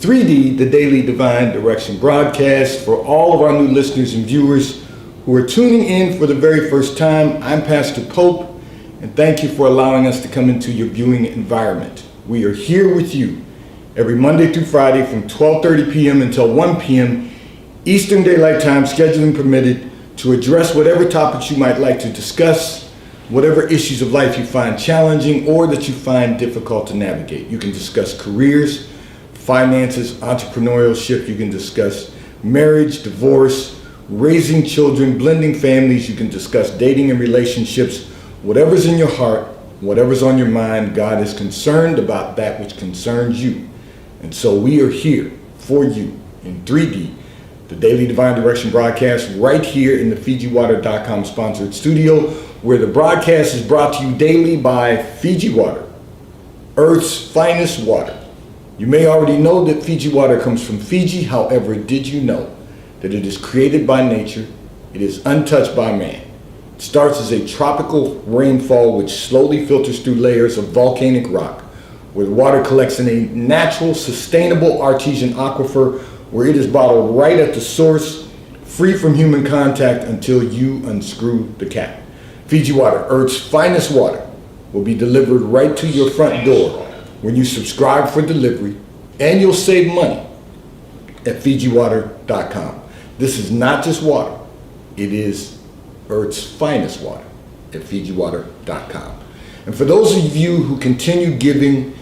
3D, the Daily Divine Direction broadcast. For all of our new listeners and viewers who are tuning in for the very first time, I'm Pastor Pope, and thank you for allowing us to come into your viewing environment. We are here with you every Monday through Friday from 12:30 p.m. until 1 p.m. Eastern Daylight Time, scheduling permitted, to address whatever topics you might like to discuss, whatever issues of life you find challenging or that you find difficult to navigate. You can discuss careers, finances, entrepreneurship. You can discuss marriage, divorce, raising children, blending families. You can discuss dating and relationships. Whatever's in your heart, whatever's on your mind, God is concerned about that which concerns you. And so we are here for you in 3D, the Daily Divine Direction broadcast, right here in the FijiWater.com sponsored studio, where the broadcast is brought to you daily by Fiji Water, Earth's finest water. You may already know that Fiji water comes from Fiji. However, did you know that it is created by nature? It is untouched by man. It starts as a tropical rainfall which slowly filters through layers of volcanic rock, where the water collects in a natural, sustainable artesian aquifer, where it is bottled right at the source, free from human contact until you unscrew the cap. Fiji Water, Earth's finest water, will be delivered right to your front door when you subscribe for delivery, and you'll save money at FijiWater.com. This is not just water, it is Earth's finest water at FijiWater.com. And for those of you who continue giving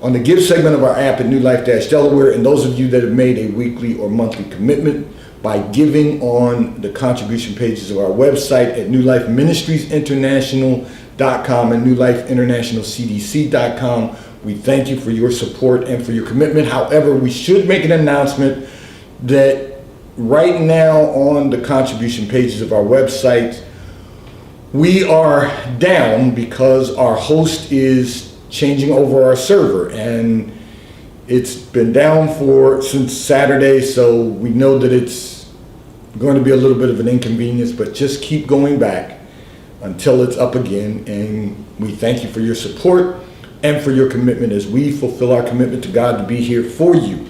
on the Give segment of our app at New Life Delaware, and those of you that have made a weekly or monthly commitment by giving on the contribution pages of our website at New Life Ministries International.com and New Life International CDC.com, we thank you for your support and for your commitment. However, we should make an announcement that right now on the contribution pages of our website, we are down because our host is changing over our server, and it's been down since Saturday, so we know that it's going to be a little bit of an inconvenience, but just keep going back until it's up again. And we thank you for your support and for your commitment as we fulfill our commitment to God to be here for you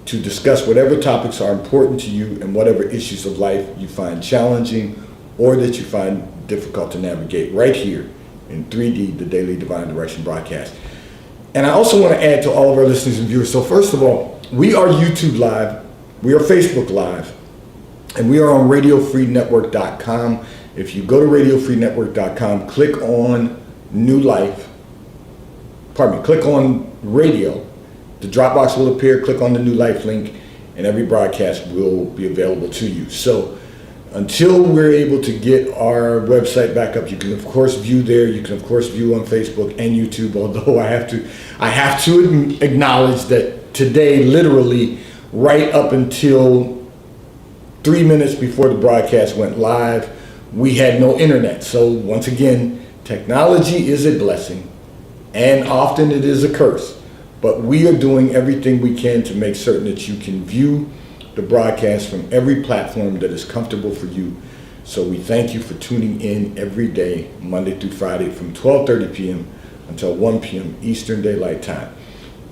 to discuss whatever topics are important to you and whatever issues of life you find challenging or that you find difficult to navigate right here in 3D, the Daily Divine Direction broadcast. And I also want to add to all of our listeners and viewers. So first of all, we are YouTube Live, we are Facebook Live, and we are on RadioFreeNetwork.com. If you go to RadioFreeNetwork.com, click on click on radio, the Dropbox will appear, click on the New Life link, and every broadcast will be available to you. So until we're able to get our website back up, you can of course view there. You can of course view on Facebook and YouTube. Although I have to acknowledge that today, literally right up until 3 minutes before the broadcast went live, we had no internet. So once again, technology is a blessing, and often it is a curse. But we are doing everything we can to make certain that you can view the broadcast from every platform that is comfortable for you. So we thank you for tuning in every day, Monday through Friday, from 12:30 p.m. until 1 p.m. Eastern Daylight Time.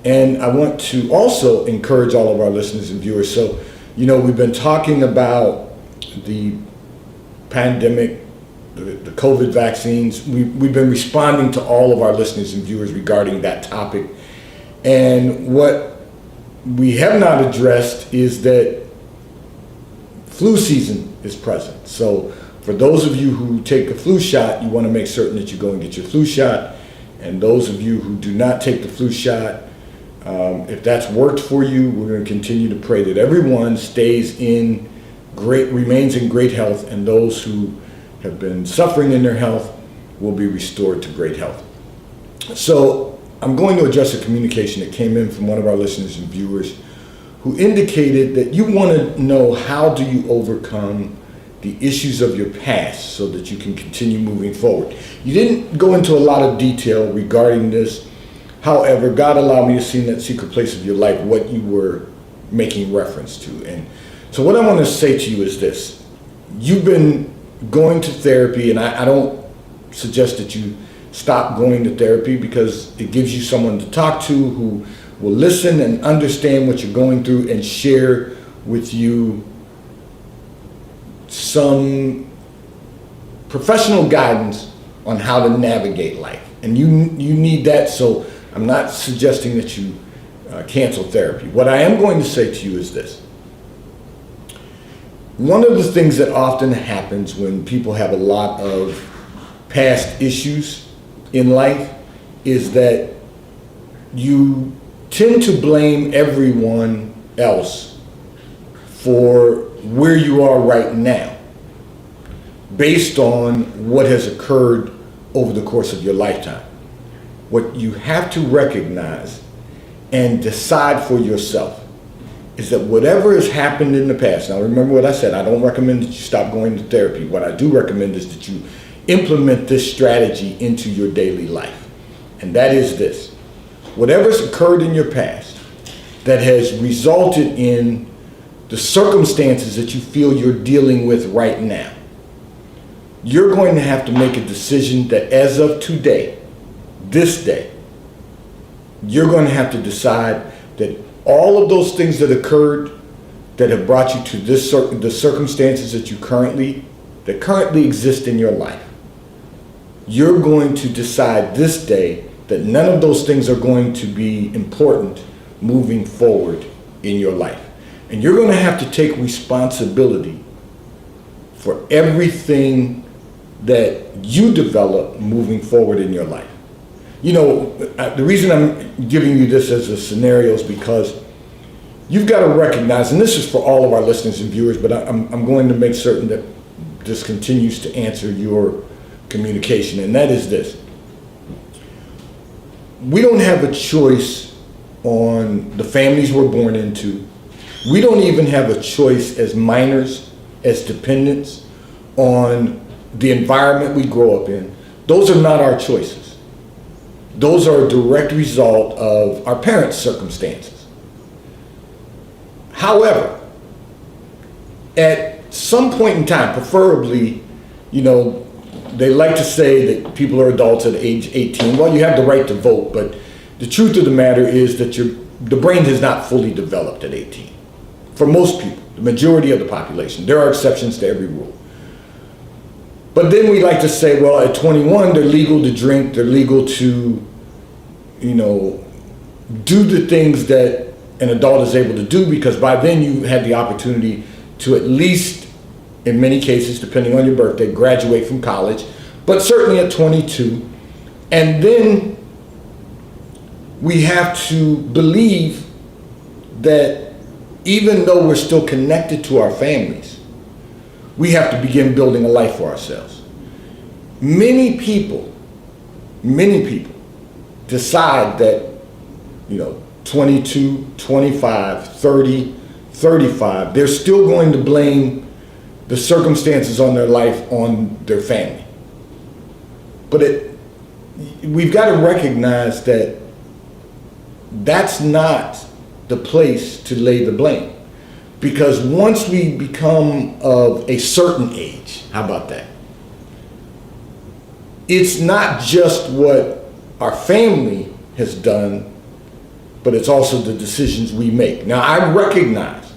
And I want to also encourage all of our listeners and viewers. So, we've been talking about the pandemic, the COVID vaccines. We've been responding to all of our listeners and viewers regarding that topic. And what we have not addressed is that flu season is present. So for those of you who take a flu shot, you want to make certain that you go and get your flu shot. And those of you who do not take the flu shot, if that's worked for you, we're going to continue to pray that everyone remains in great health, and those who have been suffering in their health will be restored to great health. So I'm going to address a communication that came in from one of our listeners and viewers who indicated that you want to know, how do you overcome the issues of your past so that you can continue moving forward? You didn't go into a lot of detail regarding this. However, God allowed me to see in that secret place of your life what you were making reference to. And so what I want to say to you is this. You've been going to therapy, and I don't suggest that you stop going to therapy, because it gives you someone to talk to who will listen and understand what you're going through and share with you some professional guidance on how to navigate life. And you need that, so I'm not suggesting that you cancel therapy. What I am going to say to you is this. One of the things that often happens when people have a lot of past issues in life is that you tend to blame everyone else for where you are right now based on what has occurred over the course of your lifetime. What you have to recognize and decide for yourself is that whatever has happened in the past, now remember what I said, I don't recommend that you stop going to therapy. What I do recommend is that you implement this strategy into your daily life. And that is this. Whatever's occurred in your past that has resulted in the circumstances that you feel you're dealing with right now, you're going to have to make a decision that as of today, this day, you're going to have to decide that all of those things that occurred that have brought you to the circumstances that currently exist in your life, you're going to decide this day that none of those things are going to be important moving forward in your life. And you're going to have to take responsibility for everything that you develop moving forward in your life. You know, the reason I'm giving you this as a scenario is because you've got to recognize, and this is for all of our listeners and viewers, but I'm going to make certain that this continues to answer your communication, and that is this. We don't have a choice on the families we're born into. We don't even have a choice as minors, as dependents, on the environment we grow up in. Those are not our choices. Those are a direct result of our parents' circumstances. However, at some point in time, preferably, you know, they like to say that people are adults at age 18. Well, you have the right to vote, but the truth of the matter is that the brain has not fully developed at 18. For most people, the majority of the population. There are exceptions to every rule. But then we like to say, well, at 21, they're legal to drink, they're legal to, you know, do the things that an adult is able to do, because by then you had the opportunity to at least, in many cases, depending on your birthday, graduate from college, but certainly at 22. And then we have to believe that even though we're still connected to our families, we have to begin building a life for ourselves. Many people decide that, you know, 22, 25, 30, 35, they're still going to blame the circumstances on their life on their family. But we've got to recognize that that's not the place to lay the blame. Because once we become of a certain age, how about that? It's not just what our family has done, but it's also the decisions we make. Now, I recognize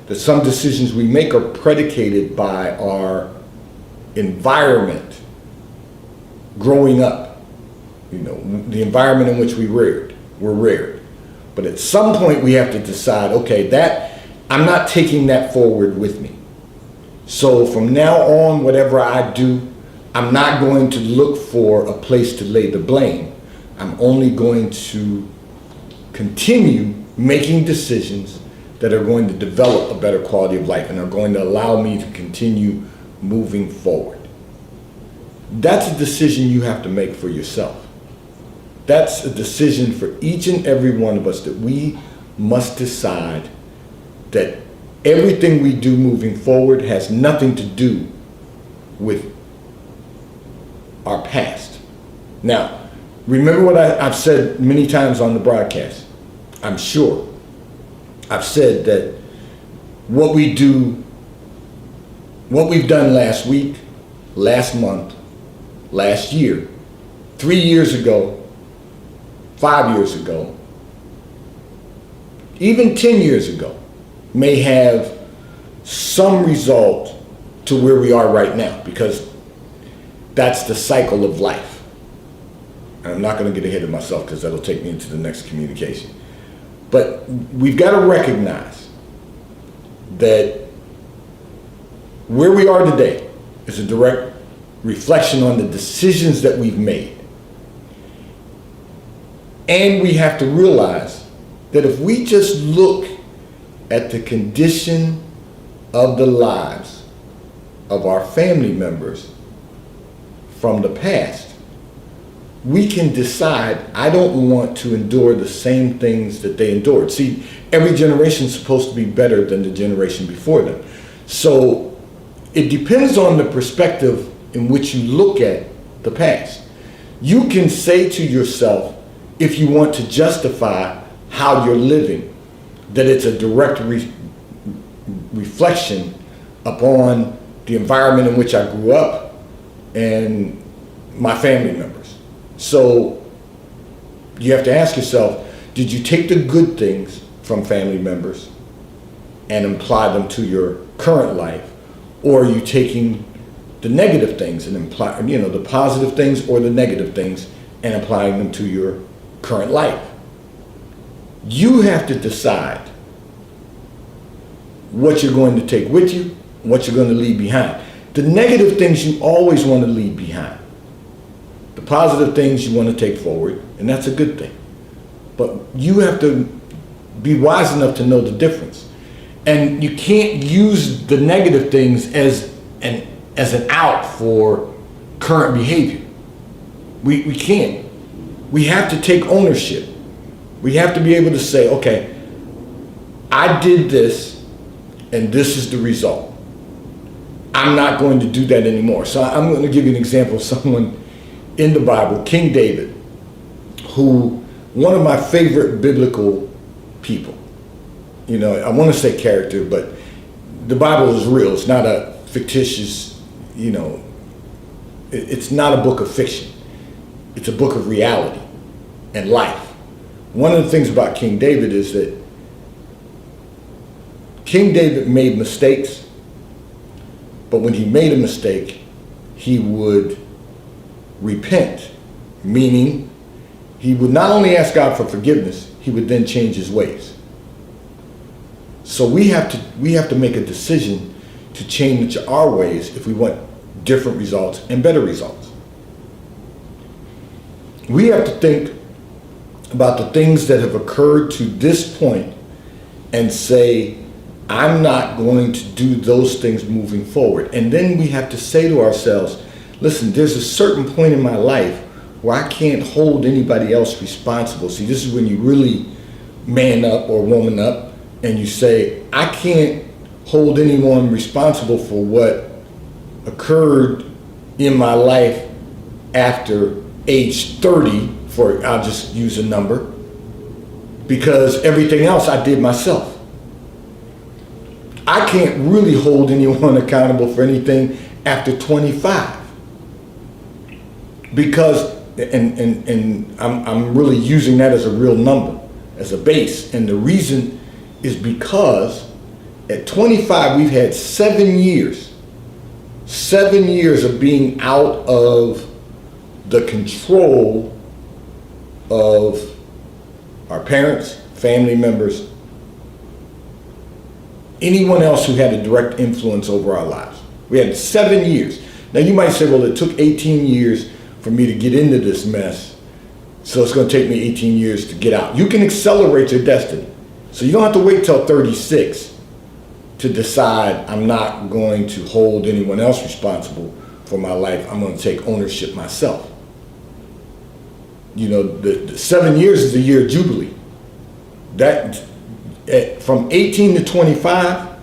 that some decisions we make are predicated by our environment growing up, you know, the environment in which we're reared. But at some point we have to decide, okay, I'm not taking that forward with me. So from now on, whatever I do, I'm not going to look for a place to lay the blame. I'm only going to continue making decisions that are going to develop a better quality of life and are going to allow me to continue moving forward. That's a decision you have to make for yourself. That's a decision for each and every one of us, that we must decide that everything we do moving forward has nothing to do with our past. Now, remember what I've said many times on the broadcast. I'm sure I've said that what we've done last week, last month, last year, 3 years ago, 5 years ago, even 10 years ago, may have some result to where we are right now, because that's the cycle of life. And I'm not going to get ahead of myself because that'll take me into the next communication. But we've got to recognize that where we are today is a direct reflection on the decisions that we've made. And we have to realize that if we just look at the condition of the lives of our family members from the past, we can decide, I don't want to endure the same things that they endured. See, every generation is supposed to be better than the generation before them. So it depends on the perspective in which you look at the past. You can say to yourself, if you want to justify how you're living, that it's a direct reflection upon the environment in which I grew up and my family members. So you have to ask yourself, did you take the good things from family members and apply them to your current life? Or are you taking the negative things and imply, the positive things or the negative things and applying them to your current life? You have to decide what you're going to take with you, what you're going to leave behind. The negative things you always want to leave behind. The positive things you want to take forward, and that's a good thing. But you have to be wise enough to know the difference. And you can't use the negative things as an out for current behavior. We can't. We have to take ownership. We have to be able to say, okay, I did this and this is the result. I'm not going to do that anymore. So I'm going to give you an example of someone in the Bible, King David, who, one of my favorite biblical people. I want to say character, but the Bible is real. It's not a fictitious, it's not a book of fiction. It's a book of reality and life. One of the things about King David is that King David made mistakes, but when he made a mistake, he would repent, meaning he would not only ask God for forgiveness, he would then change his ways. So we have to make a decision to change our ways if we want different results and better results. We have to think about the things that have occurred to this point and say, I'm not going to do those things moving forward. And then we have to say to ourselves, listen, there's a certain point in my life where I can't hold anybody else responsible. See, this is when you really man up or woman up and you say, I can't hold anyone responsible for what occurred in my life after age 30, I'll just use a number, because everything else I did myself. I can't really hold anyone accountable for anything after 25. Because, and I'm really using that as a real number, as a base. And the reason is because at 25, we've had 7 years of being out of the control of our parents, family members, anyone else who had a direct influence over our lives. We had 7 years. Now you might say, well, it took 18 years for me to get into this mess, so it's going to take me 18 years to get out. You can accelerate your destiny. So you don't have to wait till 36 to decide I'm not going to hold anyone else responsible for my life. I'm going to take ownership myself. The 7 years is the year of Jubilee. That from 18 to 25,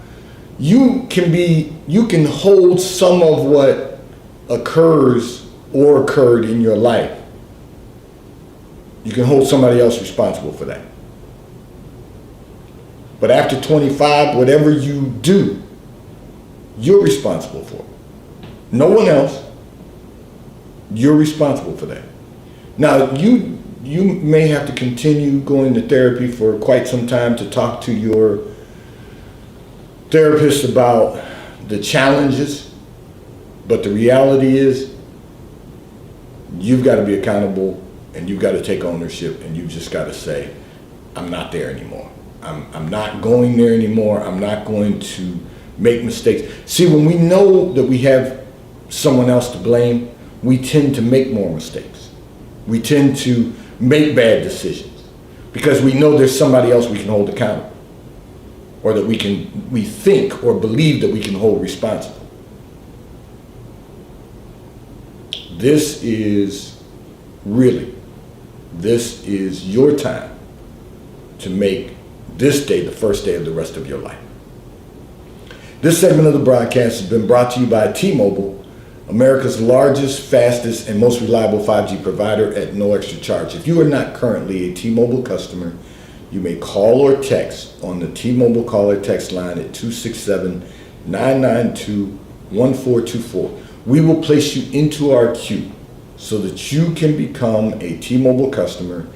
you can hold some of what occurs or occurred in your life. You can hold somebody else responsible for that. But after 25, whatever you do, you're responsible for it. No one else. You're responsible for that. Now, you you may have to continue going to therapy for quite some time to talk to your therapist about the challenges, but the reality is you've got to be accountable and you've got to take ownership, and you've just got to say, I'm not there anymore. I'm not going there anymore. I'm not going to make mistakes. See, when we know that we have someone else to blame, we tend to make more mistakes. We tend to make bad decisions because we know there's somebody else we can hold accountable, or that we think or believe that we can hold responsible. This is your time to make this day the first day of the rest of your life. This segment of the broadcast has been brought to you by T-Mobile, America's largest, fastest, and most reliable 5G provider at no extra charge. If you are not currently a T-Mobile customer, you may call or text on the T-Mobile call or text line at 267-992-1424. We will place you into our queue so that you can become a T-Mobile customer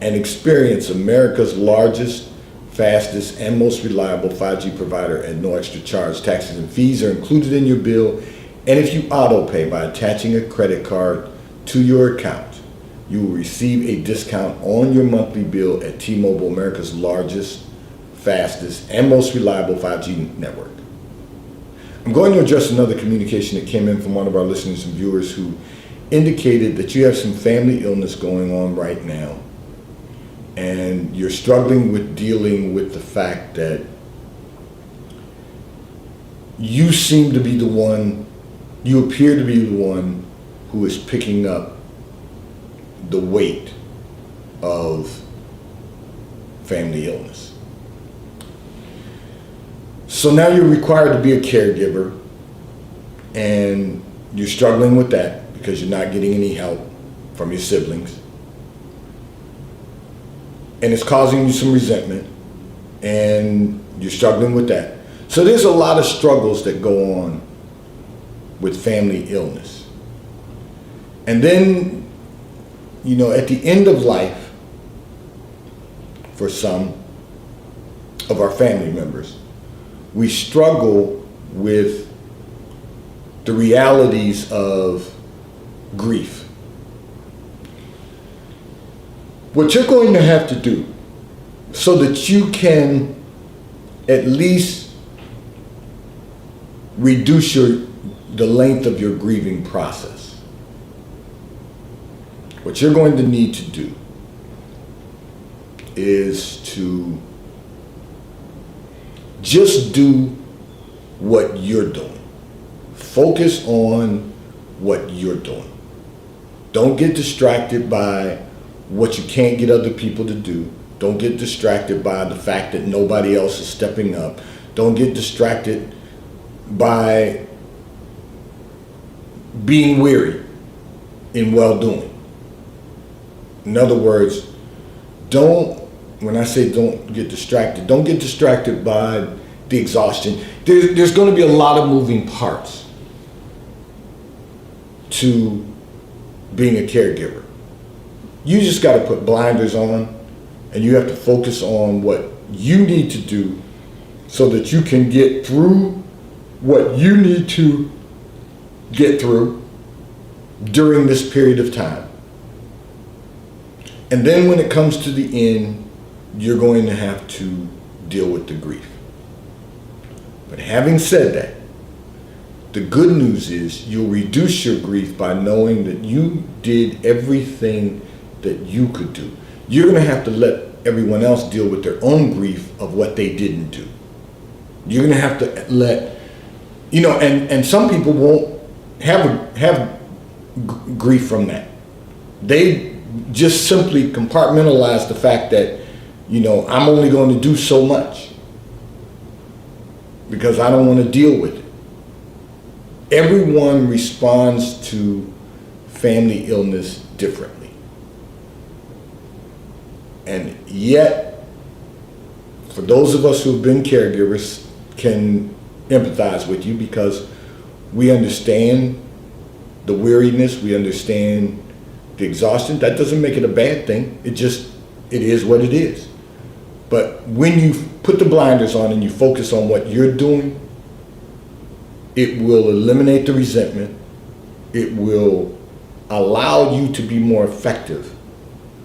and experience America's largest, fastest, and most reliable 5G provider at no extra charge. Taxes and fees are included in your bill, and if you auto pay by attaching a credit card to your account, you will receive a discount on your monthly bill at T-Mobile, America's largest, fastest, and most reliable 5G network. I'm going to address another communication that came in from one of our listeners and viewers who indicated that you have some family illness going on right now, and you're struggling with dealing with the fact that you appear to be the one who is picking up the weight of family illness. So now you're required to be a caregiver, and you're struggling with that because you're not getting any help from your siblings. And it's causing you some resentment, and you're struggling with that. So there's a lot of struggles that go on with family illness. And then, at the end of life, for some of our family members, we struggle with the realities of grief. What you're going to have to do so that you can at least reduce the length of your grieving process, what you're going to need to do is to just do what you're doing. Focus on what you're doing. Don't get distracted by what you can't get other people to do. Don't get distracted by the fact that nobody else is stepping up. Don't get distracted by being weary in well-doing. In other words, when I say don't get distracted by the exhaustion. There's going to be a lot of moving parts to being a caregiver. You just got to put blinders on, and you have to focus on what you need to do so that you can get through what you need to get through during this period of time. And then when it comes to the end, you're going to have to deal with the grief. But having said that, the good news is you'll reduce your grief by knowing that you did everything that you could do. You're going to have to let everyone else deal with their own grief of what they didn't do. You're going to have to let, and some people won't have grief from that. They just simply compartmentalize the fact that, I'm only going to do so much because I don't want to deal with it. Everyone responds to family illness differently. And yet, for those of us who have been caregivers, can empathize with you because we understand the weariness, we understand the exhaustion. That doesn't make it a bad thing. It is what it is. But when you put the blinders on and you focus on what you're doing, it will eliminate the resentment. It will allow you to be more effective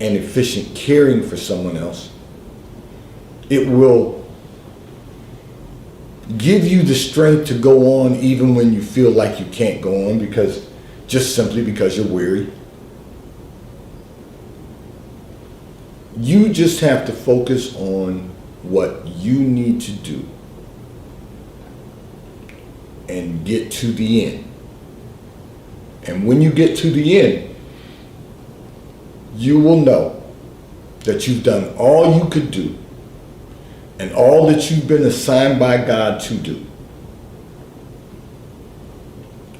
and efficient caring for someone else. It will give you the strength to go on even when you feel like you can't go on simply because you're weary. You just have to focus on what you need to do and get to the end. And when you get to the end, you will know that you've done all you could do and all that you've been assigned by God to do.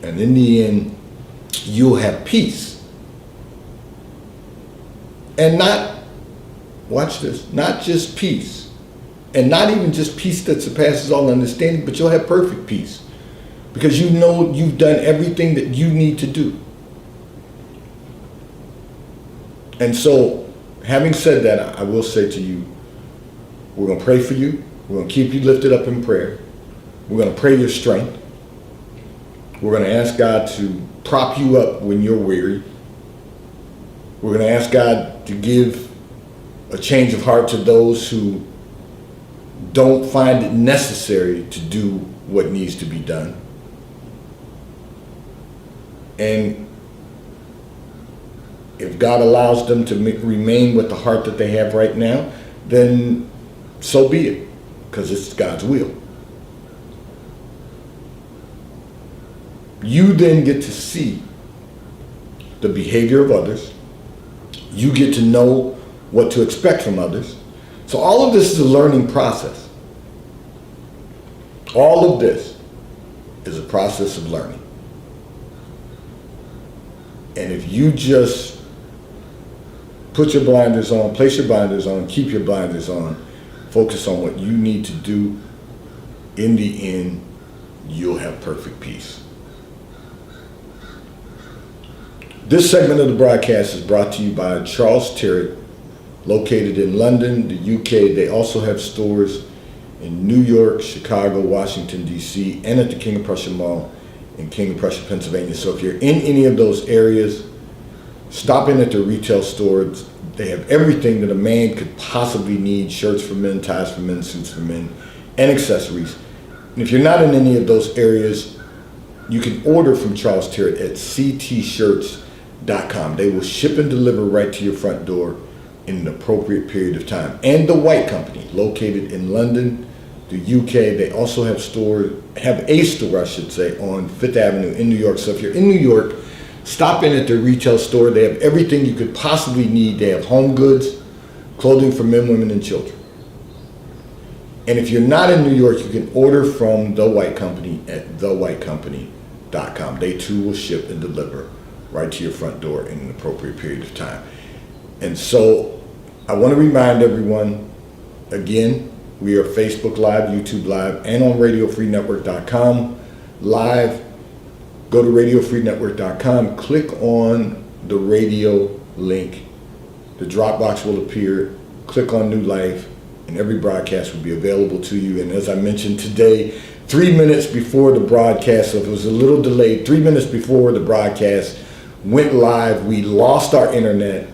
And in the end, you'll have peace. And watch this, not just peace, and not even just peace that surpasses all understanding, but you'll have perfect peace because you know you've done everything that you need to do. And so, having said that, I will say to you, we're going to pray for you. We're going to keep you lifted up in prayer. We're going to pray your strength. We're going to ask God to prop you up when you're weary. We're going to ask God to give a change of heart to those who don't find it necessary to do what needs to be done. And if God allows them to remain with the heart that they have right now, then so be it, because it's God's will. You then get to see the behavior of others. You get to know what to expect from others. So all of this is a learning process. All of this is a process of learning. And if you just put your blinders on, place your blinders on, keep your blinders on, focus on what you need to do, in the end, you'll have perfect peace. This segment of the broadcast is brought to you by Charles Tyrwhitt, located in London, the UK. They also have stores in New York, Chicago, Washington, D.C., and at the King of Prussia Mall in King of Prussia, Pennsylvania. So if you're in any of those areas, stop in at the retail stores. They have everything that a man could possibly need: shirts for men, ties for men, suits for men, and accessories. And if you're not in any of those areas, you can order from Charles Tyrwhitt at ctshirts.com. They will ship and deliver right to your front door in an appropriate period of time. And the White Company, located in London, the UK, they also have a store on Fifth Avenue in New York. So if you're in New York, stop in at their retail store. They have everything you could possibly need. They have home goods, clothing for men, women, and children. And if you're not in New York, you can order from The White Company at thewhitecompany.com. They too will ship and deliver right to your front door in an appropriate period of time. And so I want to remind everyone, again, we are Facebook Live, YouTube Live, and on RadioFreeNetwork.com live. Go to RadioFreeNetwork.com, click on the radio link. The Dropbox will appear. Click on New Life, and every broadcast will be available to you. And as I mentioned today, 3 minutes before the broadcast, so if it was a little delayed, 3 minutes before the broadcast went live, we lost our internet.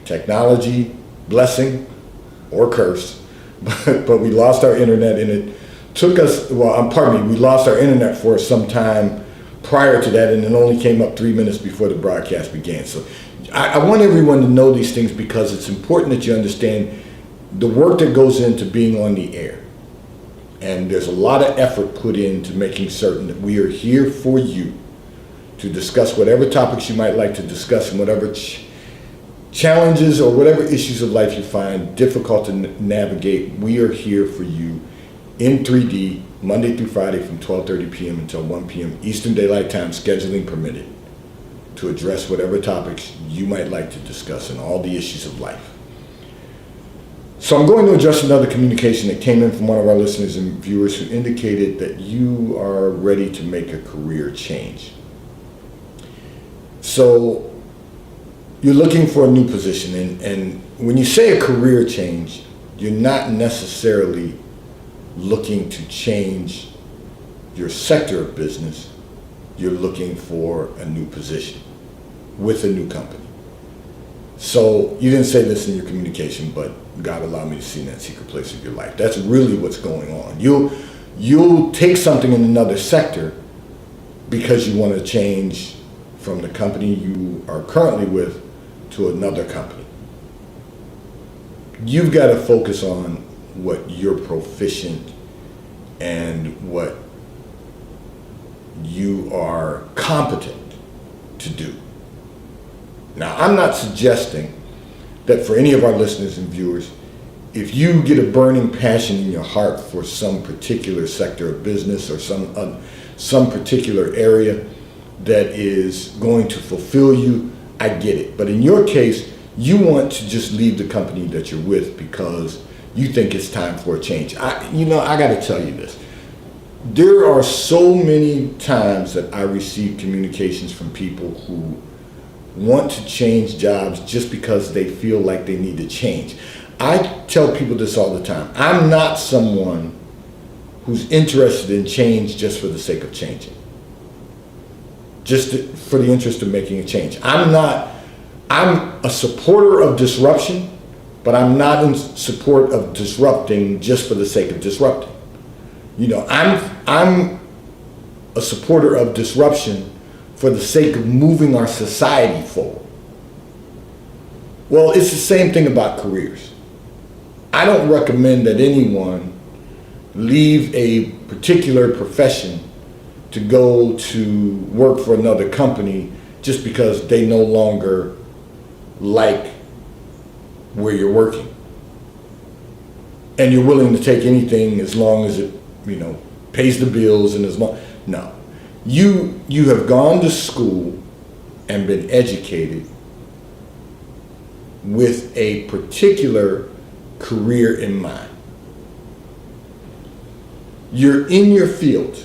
Technology, blessing or curse, but we lost our internet, and it took us, we lost our internet for some time prior to that, and it only came up 3 minutes before the broadcast began. So I want everyone to know these things because it's important that you understand the work that goes into being on the air. And there's a lot of effort put into making certain that we are here for you to discuss whatever topics you might like to discuss and whatever challenges or whatever issues of life you find difficult to navigate. We are here for you in 3D, Monday through Friday from 12:30 p.m. until 1 p.m. Eastern Daylight Time, scheduling permitted, to address whatever topics you might like to discuss and all the issues of life. So I'm going to address another communication that came in from one of our listeners and viewers who indicated that you are ready to make a career change. So you're looking for a new position, and when you say a career change, you're not necessarily looking to change your sector of business. You're looking for a new position with a new company. So you didn't say this in your communication, but God allowed me to see in that secret place of your life. That's really what's going on. You'll take something in another sector because you want to change from the company you are currently with to another company. You've got to focus on what you're proficient and what you are competent to do. Now, I'm not suggesting that for any of our listeners and viewers, if you get a burning passion in your heart for some particular sector of business or some particular area that is going to fulfill you, I get it. But in your case, you want to just leave the company that you're with because you think it's time for a change. I got to tell you this. There are so many times that I receive communications from people who want to change jobs just because they feel like they need to change. I tell people this all the time. I'm not someone who's interested in change just for the sake of changing, for the interest of making a change. I'm a supporter of disruption, but I'm not in support of disrupting just for the sake of disrupting. I'm a supporter of disruption for the sake of moving our society forward. Well, it's the same thing about careers. I don't recommend that anyone leave a particular profession to go to work for another company just because they no longer like where you're working. And you're willing to take anything as long as it, pays the bills and as long. No. You have gone to school and been educated with a particular career in mind. You're in your field.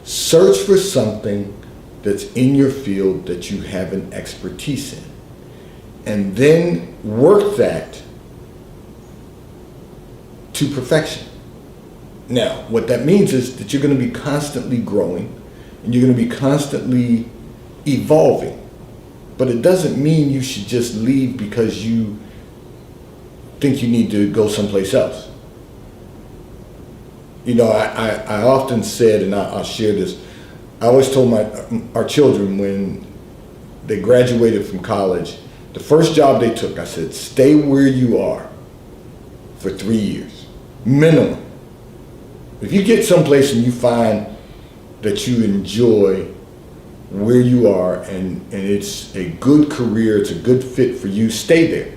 Search for something that's in your field that you have an expertise in, and then work that to perfection. Now, what that means is that you're going to be constantly growing and you're going to be constantly evolving. But it doesn't mean you should just leave because you think you need to go someplace else. I often said, and I'll share this, I always told our children when they graduated from college, the first job they took, I said, stay where you are for 3 years, minimum. If you get someplace and you find that you enjoy where you are and it's a good career, it's a good fit for you, stay there.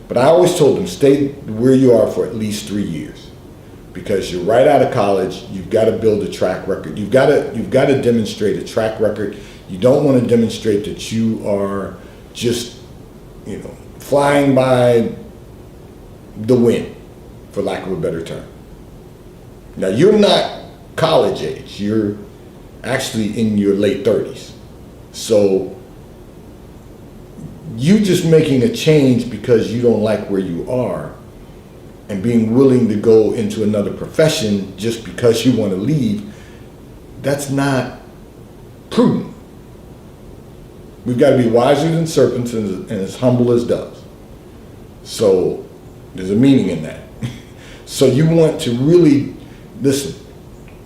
But I always told them, stay where you are for at least 3 years, because you're right out of college. You've got to build a track record. You've got to demonstrate a track record. You don't want to demonstrate that you are just, flying by the wind, for lack of a better term. Now, you're not college age. You're actually in your late 30s. So you just making a change because you don't like where you are and being willing to go into another profession just because you want to leave, that's not prudent. We've got to be wiser than serpents and as humble as doves. So there's a meaning in that. So you want to really, listen,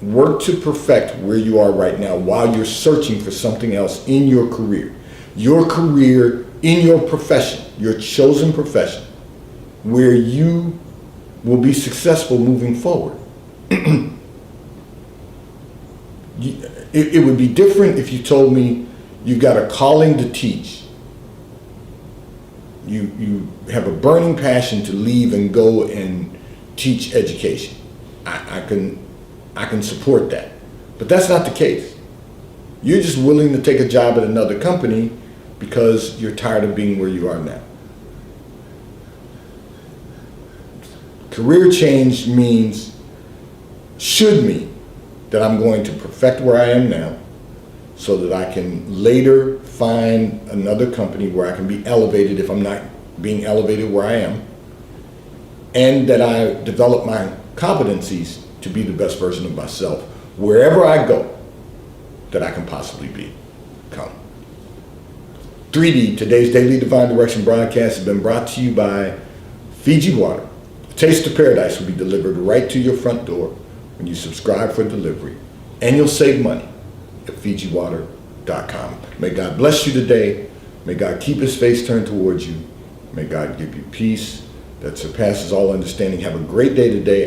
work to perfect where you are right now while you're searching for something else in your career. Your career in your profession, your chosen profession, where you will be successful moving forward. It would be different if you told me you've got a calling to teach. You have a burning passion to leave and go and teach education. I can support that. But that's not the case. You're just willing to take a job at another company because you're tired of being where you are now. Career change should mean that I'm going to perfect where I am now, so that I can later find another company where I can be elevated if I'm not being elevated where I am, and that I develop my competencies to be the best version of myself wherever I go that I can possibly become. 3D, today's Daily Divine Direction broadcast has been brought to you by Fiji Water. A taste of paradise will be delivered right to your front door when you subscribe for delivery, and you'll save money at FijiWater.com. May God bless you today. May God keep his face turned towards you. May God give you peace that surpasses all understanding. Have a great day today.